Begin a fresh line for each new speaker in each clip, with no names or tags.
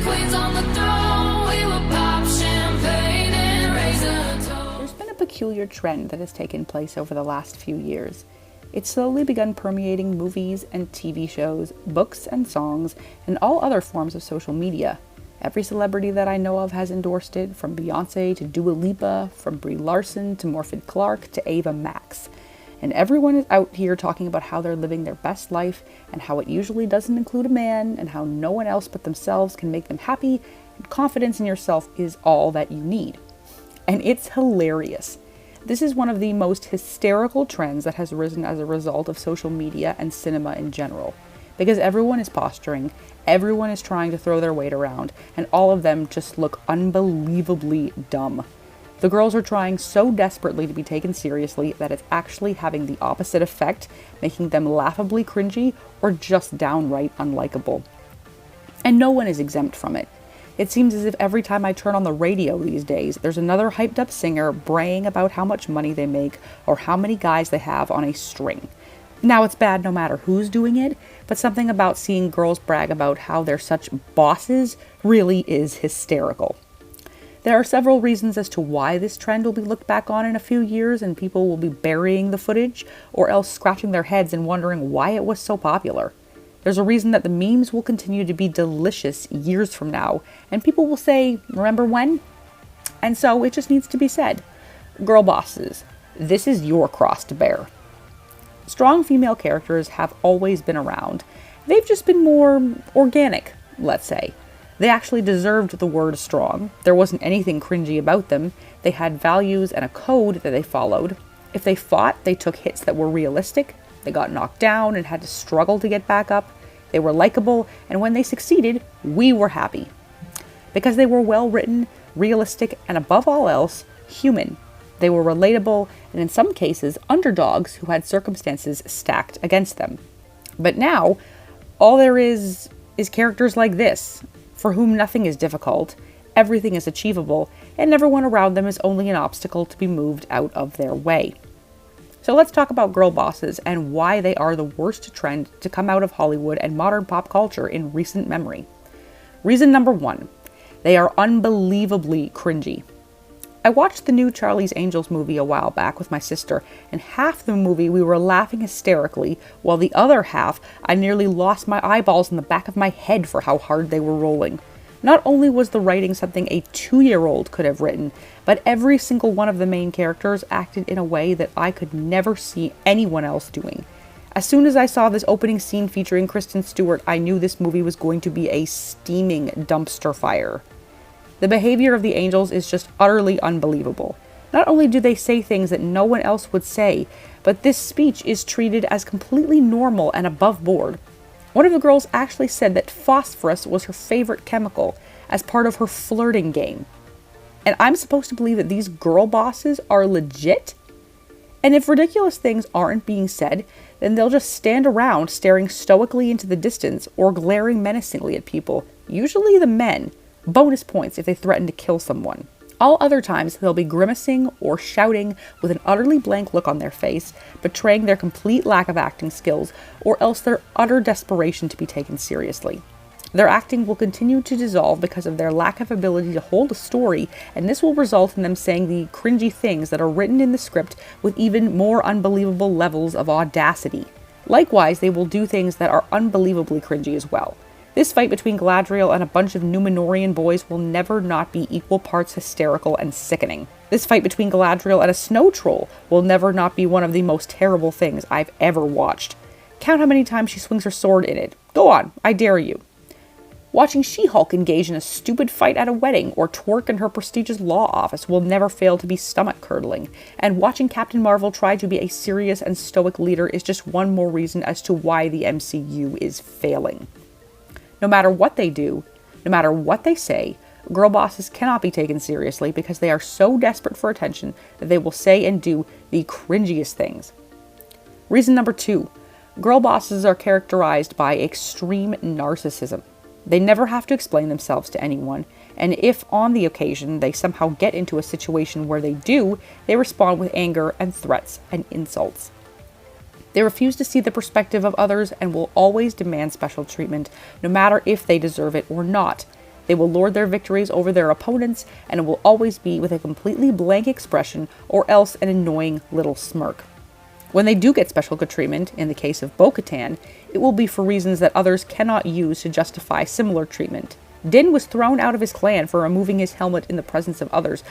queens on the throne. We will pop champagne and raise a toast.
There's been a peculiar trend that has taken place over the last few years. It's slowly begun permeating movies and TV shows, books and songs, and all other forms of social media. Every celebrity that I know of has endorsed it, from Beyonce to Dua Lipa, from Brie Larson to Morphin Clark to Ava Max. And everyone is out here talking about how they're living their best life and how it usually doesn't include a man and how no one else but themselves can make them happy, and confidence in yourself is all that you need. And it's hilarious. This is one of the most hysterical trends that has risen as a result of social media and cinema in general. Because everyone is posturing, everyone is trying to throw their weight around, and all of them just look unbelievably dumb. The girls are trying so desperately to be taken seriously that it's actually having the opposite effect, making them laughably cringy or just downright unlikable. And no one is exempt from it. It seems as if every time I turn on the radio these days, there's another hyped up singer braying about how much money they make or how many guys they have on a string. Now, it's bad no matter who's doing it, but something about seeing girls brag about how they're such bosses really is hysterical. There are several reasons as to why this trend will be looked back on in a few years and people will be burying the footage or else scratching their heads and wondering why it was so popular. There's a reason that the memes will continue to be delicious years from now, and people will say, remember when? And so it just needs to be said. Girl bosses, this is your cross to bear. Strong female characters have always been around. They've just been more organic, let's say. They actually deserved the word strong. There wasn't anything cringy about them. They had values and a code that they followed. If they fought, they took hits that were realistic. They got knocked down and had to struggle to get back up. They were likable, and when they succeeded, we were happy. Because they were well written, realistic, and above all else, human. They were relatable, and in some cases, underdogs who had circumstances stacked against them. But now, all there is characters like this, for whom nothing is difficult, everything is achievable, and everyone around them is only an obstacle to be moved out of their way. So let's talk about girl bosses and why they are the worst trend to come out of Hollywood and modern pop culture in recent memory. Reason number 1, they are unbelievably cringy. I watched the new Charlie's Angels movie a while back with my sister, and half the movie we were laughing hysterically, while the other half I nearly lost my eyeballs in the back of my head for how hard they were rolling. Not only was the writing something a 2-year-old could have written, but every single one of the main characters acted in a way that I could never see anyone else doing. As soon as I saw this opening scene featuring Kristen Stewart, I knew this movie was going to be a steaming dumpster fire. The behavior of the angels is just utterly unbelievable. Not only do they say things that no one else would say, but this speech is treated as completely normal and above board. One of the girls actually said that phosphorus was her favorite chemical as part of her flirting game. And I'm supposed to believe that these girl bosses are legit? And if ridiculous things aren't being said, then they'll just stand around staring stoically into the distance or glaring menacingly at people, usually the men. Bonus points if they threaten to kill someone. All other times, they'll be grimacing or shouting with an utterly blank look on their face, betraying their complete lack of acting skills, or else their utter desperation to be taken seriously. Their acting will continue to dissolve because of their lack of ability to hold a story, and this will result in them saying the cringy things that are written in the script with even more unbelievable levels of audacity. Likewise, they will do things that are unbelievably cringy as well. This fight between Galadriel and a bunch of Númenórean boys will never not be equal parts hysterical and sickening. This fight between Galadriel and a snow troll will never not be one of the most terrible things I've ever watched. Count how many times she swings her sword in it. Go on, I dare you. Watching She-Hulk engage in a stupid fight at a wedding or twerk in her prestigious law office will never fail to be stomach-curdling, and watching Captain Marvel try to be a serious and stoic leader is just one more reason as to why the MCU is failing. No matter what they do, no matter what they say, girl bosses cannot be taken seriously because they are so desperate for attention that they will say and do the cringiest things. Reason number 2, girl bosses are characterized by extreme narcissism. They never have to explain themselves to anyone, and if on the occasion they somehow get into a situation where they do, they respond with anger and threats and insults. They refuse to see the perspective of others and will always demand special treatment, no matter if they deserve it or not. They will lord their victories over their opponents, and it will always be with a completely blank expression or else an annoying little smirk. When they do get special good treatment, in the case of Bo-Katan, it will be for reasons that others cannot use to justify similar treatment. Din was thrown out of his clan for removing his helmet in the presence of others,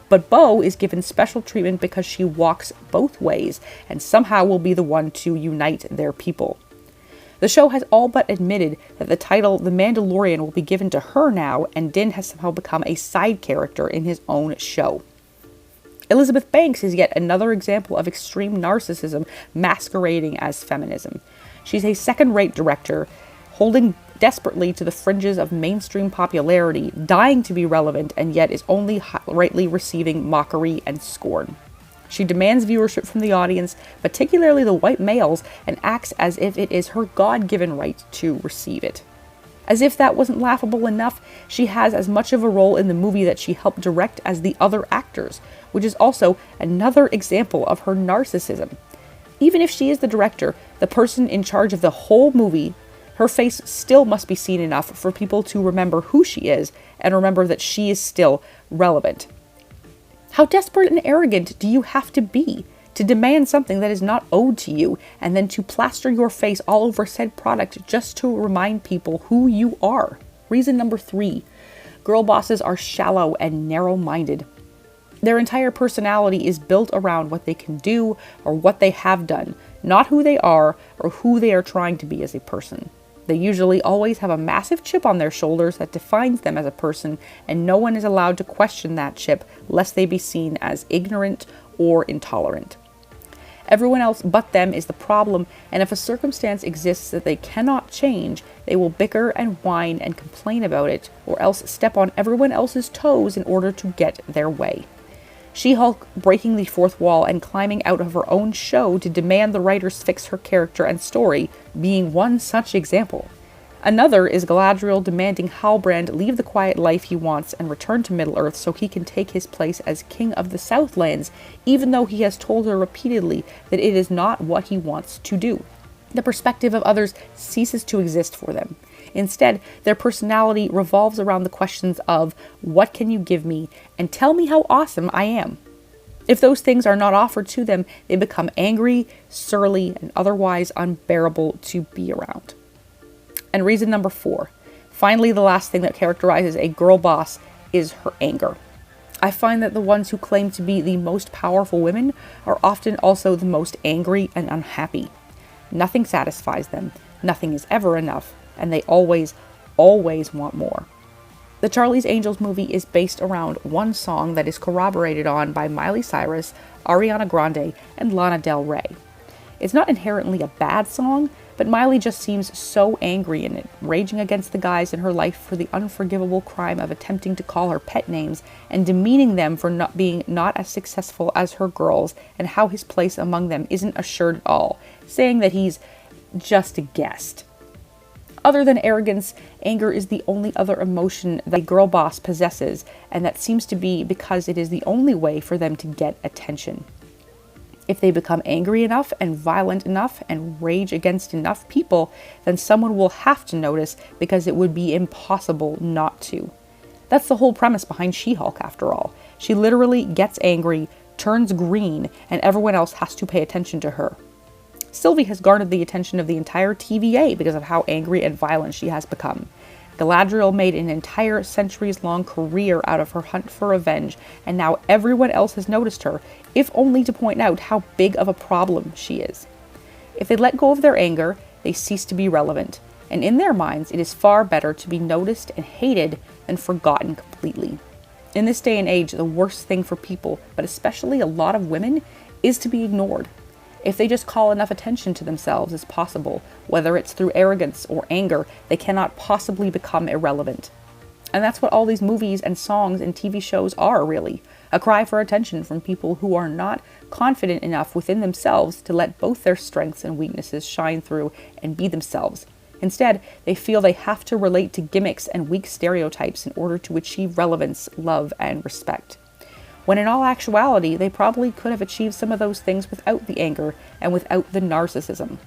but Bo is given special treatment because she walks both ways and somehow will be the one to unite their people. The show has all but admitted that the title The Mandalorian will be given to her now, and Din has somehow become a side character in his own show. Elizabeth Banks is yet another example of extreme narcissism masquerading as feminism. She's a second-rate director, holding desperately to the fringes of mainstream popularity, dying to be relevant, and yet is only rightly receiving mockery and scorn. She demands viewership from the audience, particularly the white males, and acts as if it is her God-given right to receive it. As if that wasn't laughable enough, she has as much of a role in the movie that she helped direct as the other actors, which is also another example of her narcissism. Even if she is the director, the person in charge of the whole movie, her face still must be seen enough for people to remember who she is and remember that she is still relevant. How desperate and arrogant do you have to be to demand something that is not owed to you, and then to plaster your face all over said product just to remind people who you are? Reason number 3. Girl bosses are shallow and narrow-minded. Their entire personality is built around what they can do or what they have done, not who they are or who they are trying to be as a person. They usually always have a massive chip on their shoulders that defines them as a person, and no one is allowed to question that chip lest they be seen as ignorant or intolerant. Everyone else but them is the problem, and if a circumstance exists that they cannot change, they will bicker and whine and complain about it, or else step on everyone else's toes in order to get their way. She-Hulk breaking the fourth wall and climbing out of her own show to demand the writers fix her character and story, being one such example. Another is Galadriel demanding Halbrand leave the quiet life he wants and return to Middle-earth so he can take his place as King of the Southlands, even though he has told her repeatedly that it is not what he wants to do. The perspective of others ceases to exist for them. Instead, their personality revolves around the questions of, what can you give me, and tell me how awesome I am. If those things are not offered to them, they become angry, surly, and otherwise unbearable to be around. And reason number 4. Finally, the last thing that characterizes a girl boss is her anger. I find that the ones who claim to be the most powerful women are often also the most angry and unhappy. Nothing satisfies them, nothing is ever enough, and they always want more. The Charlie's Angels movie is based around one song that is corroborated on by Miley Cyrus, Ariana Grande, and Lana Del Rey. It's not inherently a bad song, but Miley just seems so angry in it, raging against the guys in her life for the unforgivable crime of attempting to call her pet names and demeaning them for not being as successful as her girls, and how his place among them isn't assured at all, saying that he's just a guest. Other than arrogance, anger is the only other emotion that a girl boss possesses, and that seems to be because it is the only way for them to get attention. If they become angry enough and violent enough and rage against enough people, then someone will have to notice, because it would be impossible not to. That's the whole premise behind She-Hulk, after all. She literally gets angry, turns green, and everyone else has to pay attention to her. Sylvie has garnered the attention of the entire TVA because of how angry and violent she has become. Galadriel made an entire centuries-long career out of her hunt for revenge, and now everyone else has noticed her, if only to point out how big of a problem she is. If they let go of their anger, they cease to be relevant, and in their minds it is far better to be noticed and hated than forgotten completely. In this day and age, the worst thing for people, but especially a lot of women, is to be ignored. If they just call enough attention to themselves as possible, whether it's through arrogance or anger, they cannot possibly become irrelevant. And that's what all these movies and songs and TV shows are, really. A cry for attention from people who are not confident enough within themselves to let both their strengths and weaknesses shine through and be themselves. Instead, they feel they have to relate to gimmicks and weak stereotypes in order to achieve relevance, love, and respect. When in all actuality, they probably could have achieved some of those things without the anger and without the narcissism.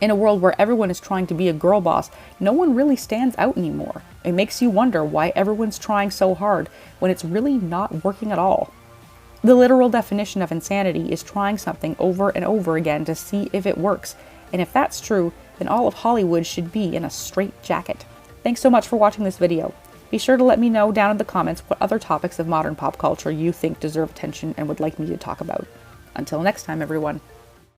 In a world where everyone is trying to be a girl boss, no one really stands out anymore. It makes you wonder why everyone's trying so hard when it's really not working at all. The literal definition of insanity is trying something over and over again to see if it works, and if that's true, then all of Hollywood should be in a straitjacket. Thanks so much for watching this video. Be sure to let me know down in the comments what other topics of modern pop culture you think deserve attention and would like me to talk about. Until next time, everyone.